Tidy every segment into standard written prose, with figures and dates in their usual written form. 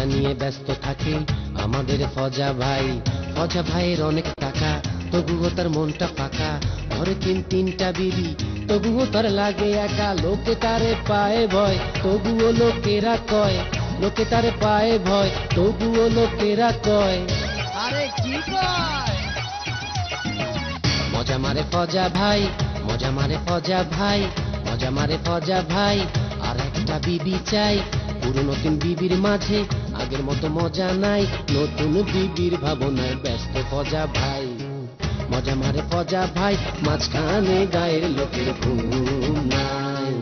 মজা নিয়ে ব্যস্ত থাকে আমাদের ফজা ভাই। ফজা ভাইয়ের অনেক টাকা, তবুও তার মনটা ফাঁকা। ঘরে তিনটা বিবি, তবুও তার লাগে একা। লোকে তারে পায়ে ভয়, তবুও লোকেরা কয়। লোকে তারে পায়ে ভয়, তবুও লোকেরা কয়। আরে কি কয়? মজা মারে ফজা ভাই, মজা মারে ফজা ভাই, মজা মারে ফজা ভাই। আর একটা বিবি চাই, পুরনো নতুন বিবির মাঝে আগের মতো মজা নাই। নতুন বিবির ভাবনায় ব্যস্ত ফজা ভাই। মজা মারে ফজা ভাই, মাঝখানে গায়ের লোকের ঘুম নাই।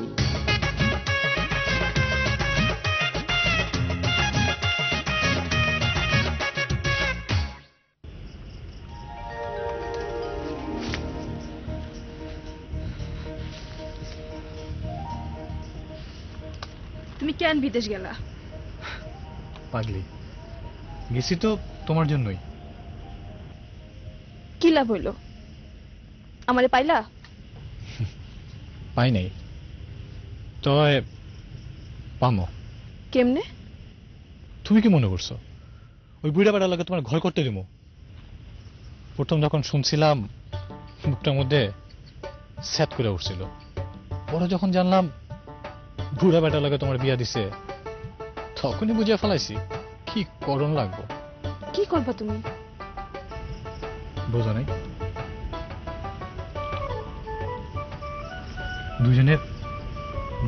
তুমি কেন বিদেশ গেলা? পাগলি, গেছি তো তোমার জন্যই। কি লাভ হইল? আমারে পাইলা? পাই নাই, তয় পামো। কেমনে? তুমি কি মনে করছো ওই বুড়া বেড়া লাগে তোমার ঘর করতে দিব? প্রথম যখন শুনছিলাম মুখটার মধ্যে স্যাত করে উঠছিল। পরে যখন জানলাম বুড়া বেটা লাগে তোমার বিয়া দিছে, তখনই বুঝিয়া ফেলাইছি কি করণ লাগবো। কি করবা তুমি? বোঝো নাই? দুজনে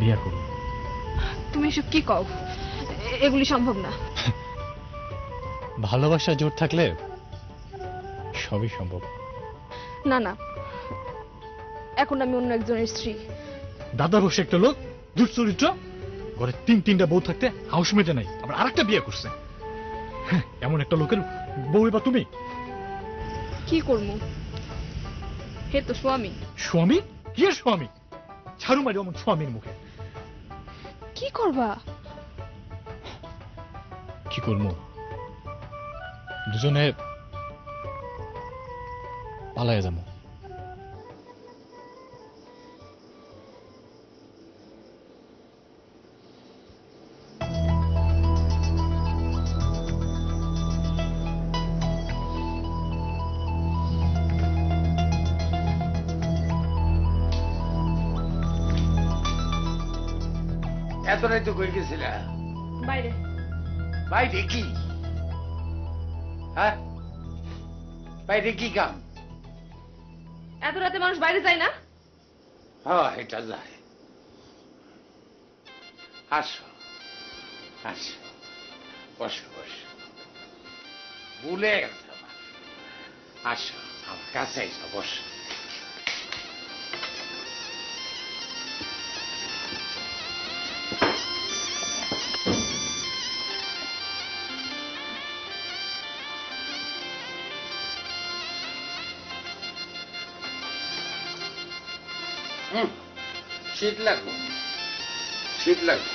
বিয়া করব। তুমি এসব কি কও? এগুলি সম্ভব না। ভালোবাসা জোর থাকলে সবই সম্ভব। না না, এখন আমি অন্য একজনের স্ত্রী। দাদা বসে একটা লোক দুশ্চরিত্র, ঘরে তিনটা বউ থাকতে হাউস মেটে নাই, আবার আরেকটা বিয়ে করছে। এমন একটা লোকের বউ বা তুমি? কি করবো? হে তো স্বামী। স্বামী? কি স্বামী? ঝাড়ু মারি অমন স্বামীর মুখে। কি করবা? কি করবো? দুজনে পালাইয়া যাবো। এত রাতে কই গেছিলা? বাইরে। বাইরে কি? হ্যাঁ, বাইরে কি কাম? এত রাতে মানুষ বাইরে যায় না? হ্যাঁ, এটা যায়। আসো আসো, বসো বসো। ভুলে গেছে আমার। আসো, আমার কাছে এসো, বসো। শীত লাগবে, শীত লাগবে।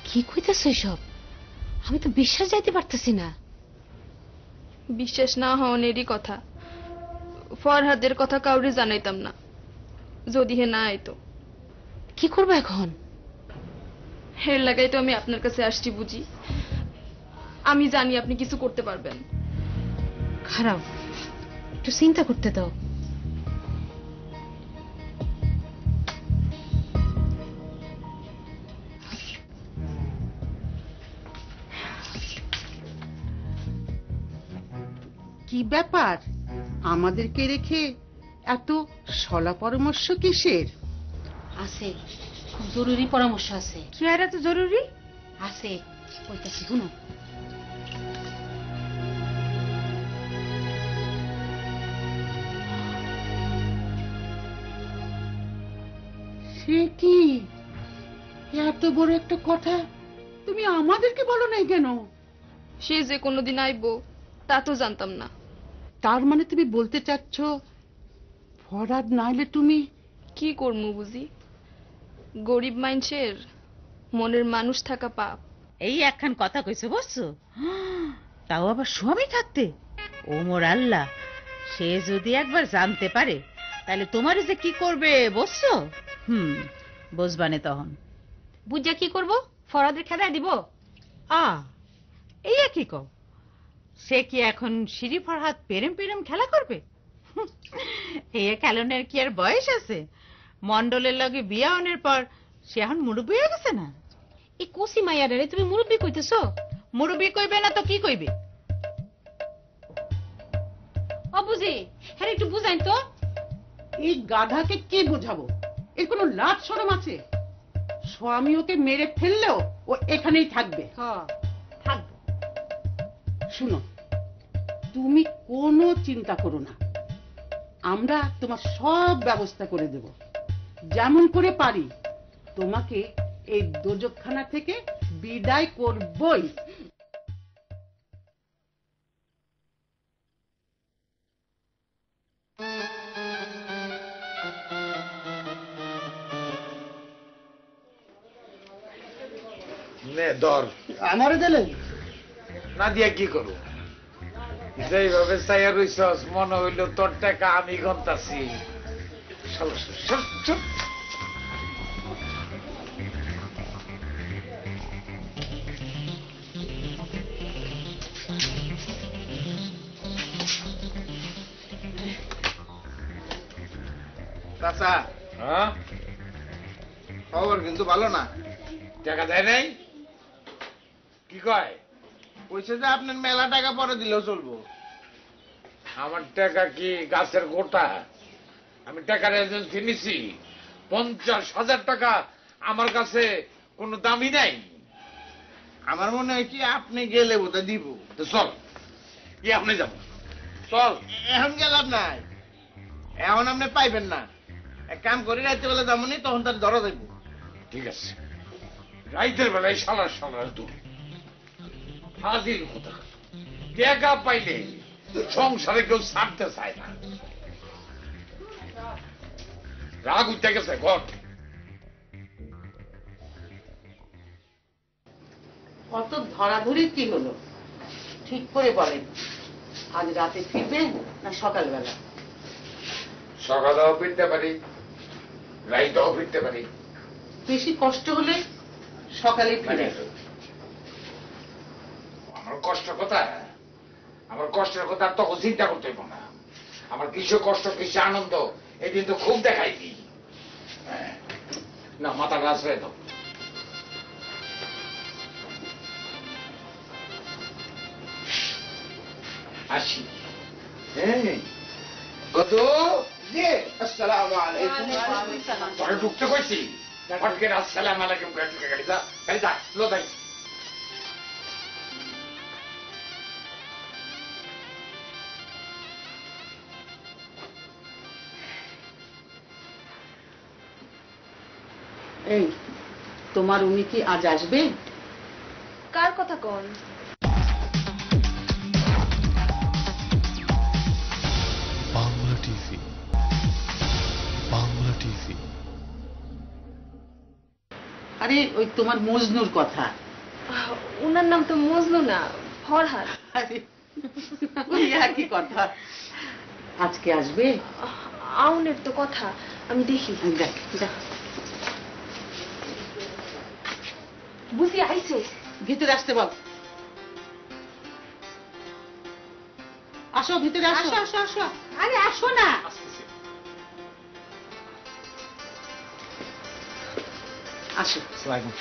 কি কইতাছো সব? আমি তো বিশ্বাস যাইতে পারতেছি না। বিশ্বাস না হওয়ানেরই কথা। ফরহাদের কথা কাউরে জানাইতাম না যদি হে না আইতো। কি করবো এখন? হের লাগাই তো আমি আপনার কাছে আসছি বুঝি। আমি জানি আপনি কিছু করতে পারবেন। খারাপ, একটু চিন্তা করতে দাও। কি ব্যাপার, আমাদেরকে রেখে এত সলা পরামর্শ কিসের? আছে, খুব জরুরি পরামর্শ আছে। কি আর এত জরুরি? আছে, কইতাছি শুনো। সে কি, এত বড় একটা কথা তুমি আমাদেরকে বলো নাই কেন? সে যে কোনোদিন আইবো তা তো জানতাম না। তার মানে তুমি বলতে চাচ্ছ ফরহাদ নাইলে তুমি? কি করমু বুঝি, গরিব মানুষের মনের মানুষ থাকা পাপ। এই একখান কথা কইছো বুঝছো, তাও আবার স্বামী থাকতে। ও মোর আল্লাহ, সে যদি একবার জানতে পারে তাহলে তোমার যে কি করবে বুঝছো? বুঝবানে তখন। বুঝা কি করব? ফরহাদের খেদায় দিব? এই কি কও, সে কি এখন সিঁড়ি ফরহাদ পেরেম পেরেম খেলা করবে? এই খেলনের কি আর বয়স আছে? মন্ডলের লগে বিয়া হনের পর সে এখন মুরব্বী হয়ে গেছে না? এই কুসি মাইয়ারে তুমি মুরব্বি কইতেছো? মুরব্বী কইবে না তো কি কইবে? বুঝি হ্যাঁ, একটু বুঝাইন তো। এই গাধাকে কি বোঝাবো? এর কোনো লাজ শরম আছে? স্বামী ওকে মেরে ফেললেও ও এখানেই থাকবে। থাকবো। শুনো, তুমি কোনো চিন্তা করো না, আমরা তোমার সব ব্যবস্থা করে দেব। যেমন করে পারি তোমাকে এই দোজকখানা থেকে বিদায় করবই। নে ধর। আমারে দিলেন না দিয়া কি করব? যেইভাবে চাইয়া রইছস মনে হইল তোর টাকা আমি গন্তাছি। চাচা, হ্যাঁ, খবর কিন্তু ভালো না। টাকা দেয় নাই? কি কয়? কইছে যে আপনার মেলা টাকা পরে দিলেও চলবো। আমার টাকা কি গাছের গোটা? আমি টাকার এজেন্সি নিছি। 50,000 টাকা আমার কাছে কোনো দামই নাই। আমার মনে হয় কি আপনি গেলে বোধহয় দিব। তো চল, কি আপনি যাব? চল। এখন গেলাম নাই, এখন আপনি পাইবেন না। এক কাম করি, রাইতে বেলা যাবনি, তখন তার ধরা যাইব। ঠিক আছে, রাইতের বেলায় সালার সালার দূর ফাজিল কথা। টাকা পাইলে সংসারে কেউ ছাড়তে চায় না। রাগ উঠতে গেছে ঘর। কত ধরাধরি কি হলো ঠিক করে বলেন। আজ রাতে ফিরবেন না সকালবেলা? সকালেও ফিরতে পারি, রাইতেও ফিরতে পারি। বেশি কষ্ট হলে সকালে ফিরে। আমার কষ্ট কথা, আমার কষ্টের কথা তখন চিন্তা করতে হইব না। আমার কিছু কষ্ট কিছু আনন্দ এদিন তো খুব দেখাই দিই। না, মাথা রাস হয়ে দাও। আসি। হ্যাঁ, কত জি, আসসালামু আলাইকুম। তোরা ঢুকতে কইছি, ফটকে আসসালাম আলাইকুম করে ঢুকে গেলি। যা গাড়ি যা, লো যাই। এই তোমার উনি কি আজ আসবে? কার কথা কন? Bangla TV, Bangla TV. আরে ওই তোমার মজনুর কথা। উনার নাম তো মজনু না, ফরহাদ। আরে ওই একই কথা। আজকে আসবে? আউনের তো কথা, আমি দেখি। দেখ দেখ, বুঝি আইছে। ভিতরে আসতে বল। আসো ভিতরে আসো। আসো আসো আসো, আরে আসো না। আসো। ওয়ালাইকুম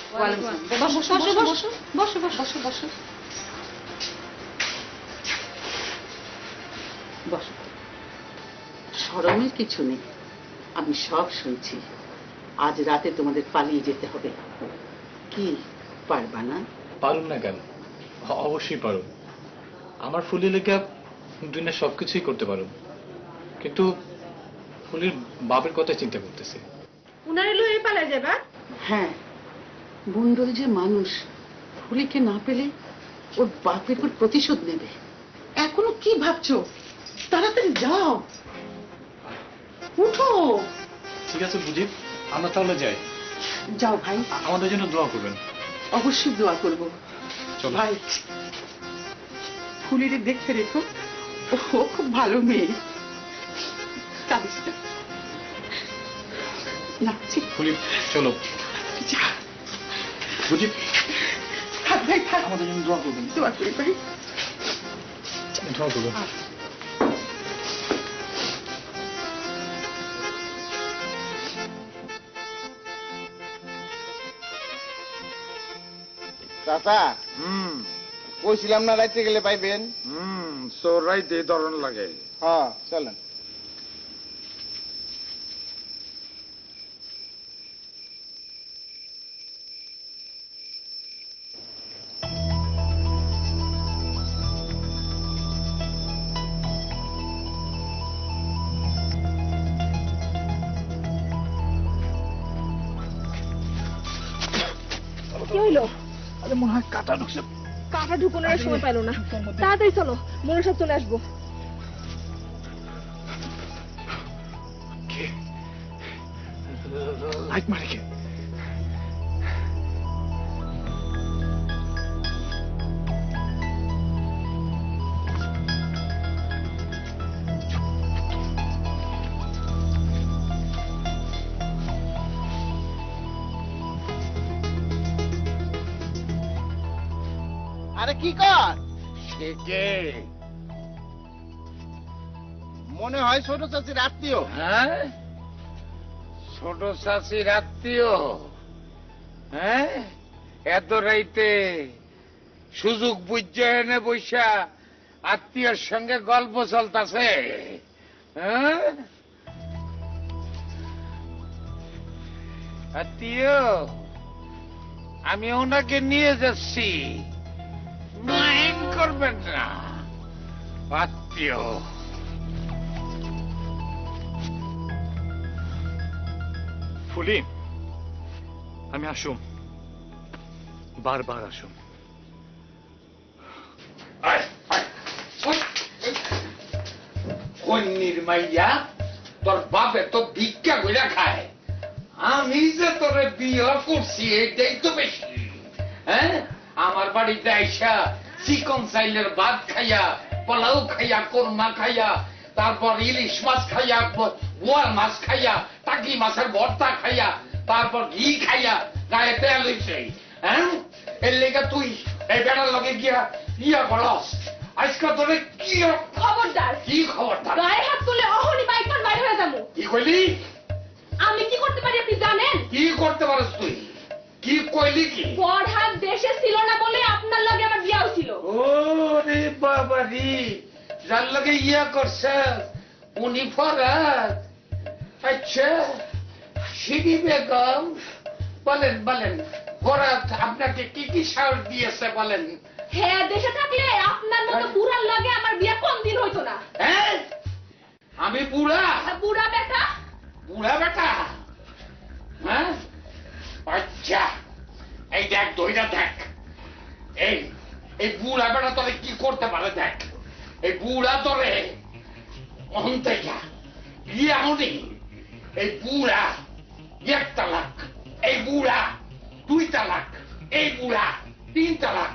বসো আসসালাম। বসো বসো বসো বসো বসো বসো বসো। শরমের কিছু নেই, আমি সব শুনছি। আজ রাতে তোমাদের পালিয়ে যেতে হবে। কি পারবা না? পারুম না কেন? অবশ্যই পারুম। আমার ফুলি লেখা দুনিয়া সবকিছুই করতে পারুম, কিন্তু ফুলির বাপের কথা চিন্তা করতেছে। উনারে লয়ে পালা যাবা? হ্যাঁ, মন্ডল যে মানুষ, ফুলিকে না পেলে ওর বাপের উপর প্রতিশোধ নেবে। এখনো কি ভাবছো? তাড়াতাড়ি যাও, উঠো। ঠিক আছে মুজিব, আমরা তাহলে যাই। যাও ভাই, আমাদের জন্য দোয়া করবেন। অবশ্যই দোয়া করব। চলো ভাই, ফুলিরে দেখতে রেখো, ও খুব ভালো মেয়ে। কাঁদিস না। নাচছি। ফুলি চলো। যা। মুজিব থাক ভাই, থাক। আমাদের জন্য দোয়া করবেন। দোয়া করি ভাই। দোয়া করবেন। চাচা কইছিলাম না রাইতে গেলে পাইবেন। তোর রাইতে ধরন লাগে। হ্যাঁ চলেন। কি হইলো? আরে মনে হয় কাটা ঢুকছে। কাটা ঢুকানোর সময় পেলো না, তাড়াতাড়ি চলো, মনে সব চলে আসবো। লাইট মারে কে? আরে কি কর? সে কে? মনে হয় ছোট চাচির আত্মীয়। হ্যাঁ, ছোট চাষির আত্মীয়। হ্যাঁ, এত রাইতে সুযোগ বুঝে এনে বৈশা আত্মীয়র সঙ্গে গল্প চলতেছে। হ্যাঁ, আত্মীয়, আমি ওনাকে নিয়ে যাচ্ছি, মাইন্ড করবেন না। আত্মীয় ফুলি, আমি আসুম, বারবার আসুম। কন্যির মাইয়া, তোর বাপে তো ভিক্ষা করে খায়, আমি যে তোরে বিয়ে করছি এটাই তো বেশি। হ্যাঁ, আমার বাড়িতে আইসা চিকন চাইলের ভাত খাইয়া, পোলাও খাইয়া, কোরমা খাইয়া, তারপর ইলিশ মাছ খাইয়া, বোয়াল মাছ খাইয়া, টাকি মাছের ভর্তা খাইয়া, তারপর ঘি খাইয়া গায়ে তেল হইছে। হ্যাঁ, এর লেগে তুই এই বেড়ার লগে গিয়া ইয়া করস। আজকে তোরে কি খবরদার! কি খবরদার? গায়ে হাত তুলে অহনি বাইকন বাইর হয়ে যাবো। কি কইলি? আমি কি করতে পারি আপনি জানেন? কি করতে পারস তুই? কি কইলি কি? ফরহাদ দেশে ছিল না বলে আপনার লগে আমার বিয়ে হয়েছিল। ও রে বাবা রে, যার লগে ইয়া করছে উনি ফরহাদ। আচ্ছা, শিবি বেগম, বলেন বলেন, ফরহাদ আপনাকে কি কি সাহস দিয়েছে বলেন। হ্যাঁ, দেশে থাকলে আপনার মতো বুড়ার লগে আমার বিয়ে কোন দিন হইতো না। হ্যাঁ, আমি বুড়া? বুড়া বেটা? বুড়া বেটা? হ্যাঁ, আচ্ছা, এই দেখ, দইটা দেখ, এই এই বুড়া বেটা তোরে কি করতে পারে দেখ। এই বুড়া তোরে অন্তে যা ইয়ে আমনি, এই বুড়া 1 তালাক, এই বুড়া 2 তালাক, এই বুড়া 3 তালাক,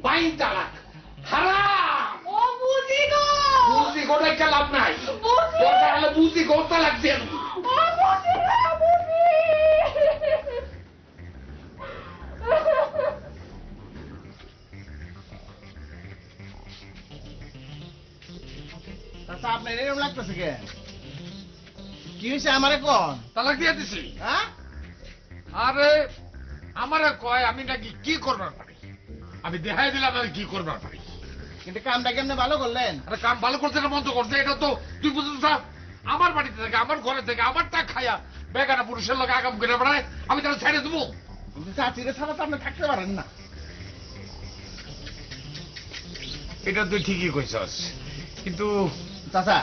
5 তালাক, হারাম। ও বুঝি গো, বুঝি গোটা লাভ নাই, বুঝি। দরকার হলে বুঝি গো তালাক দেন। ও বুঝি না, বুঝি। চাচা আপনার এরকম লাগতেছে কে? কি হয়েছে আমারে কোন? তালাক দিয়ে দিছি। হ্যাঁ, আরে আমারে কয় আমি নাকি কি করবার পারি, আমি দেখাই দিলাম আমি কি করবার পারি। কিন্তু কামটা কেমনে ভালো করলেন? আরে কাম ভালো করছে না মন্দ করছে এটা তো তুই বুঝছিস না। আমার বাড়িতে থেকে, আমার ঘরে থেকে, আমার টাকা খাইয়া বেগানা পুরুষের লোক আগাম করে বেড়ায়, আমি তারা ছেড়ে দেবো? কিন্তু চাচিরে ছাড়া তো আপনি থাকতে পারেন না। এটা তুই ঠিকই কইছস, কিন্তু চাচা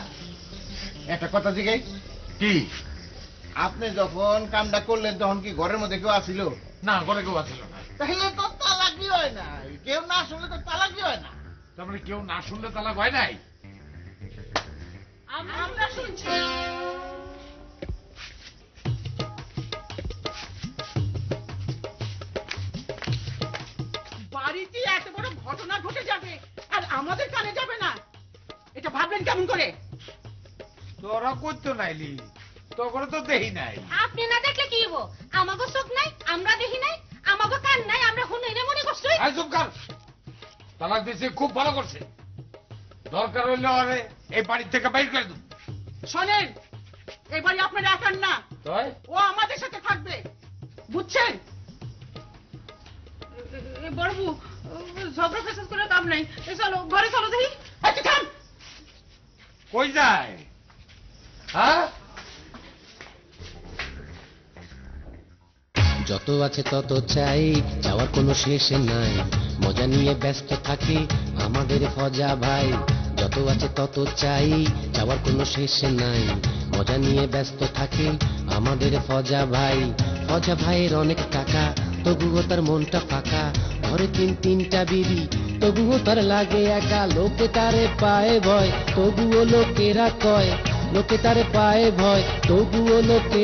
একটা কথা জিগাই, কি? আপনি যখন কামটা করলেন তখন কি ঘরের মধ্যে কেউ আসিল? না, ঘরে কেউ আছিল না। তাহলে তো তালাকই হয় না। কেউ না শুনলে তো তালাকই হয় না। তারপরে কেউ না শুনলে তালাক হয় নাই? শুনছি। বাড়িতে এত বড় ঘটনা ঘটে যাবে আর আমাদের কানে যাবে না, এটা ভাবলেন কেমন করে? তোরা করতো নাইলি, তখন তো দেখি নাই। আপনি না দেখলে কি হবো? আমাগো চোখ নাই, আমরা দেখি নাই, আমাগো কান নাই, আমরা শুনে নে মনে করছি। চুপ কর, তালাক দিয়েছে খুব ভালো করছে। দরকার হইলে আরে এই বাড়ি থেকে বাইর করে দেব। শোনেন, এই বাড়ি আপনার একার না, তাই ও আমাদের সাথে থাকবে, বুঝছেন? বড়বু, ঝগড়া ফেসাদ করে দাম নাই, চলো ঘরে চলো দেখি। একটু থাম। কই যায়? হ্যাঁ, যত আছে তত চাই, চাওয়ার কোনো শেষ নাই, মজা নিয়ে ব্যস্ত থাকে আমাদের ফজা ভাই। যত আছে তত চাই, চাওয়ার কোনো শেষ নাই, মজা নিয়ে ব্যস্ত থাকে আমাদের ফজা ভাই। ফজা ভাইয়ের অনেক টাকা, তবুও তার মনটা ফাঁকা, ঘরে তিনটা বিবি, তবুও তার লাগে একা। লোকে তারে পায়ে ভয়, তবুও লোকেরা কয়, লোকে তারে পায়ে ভয়, তবুও লোকে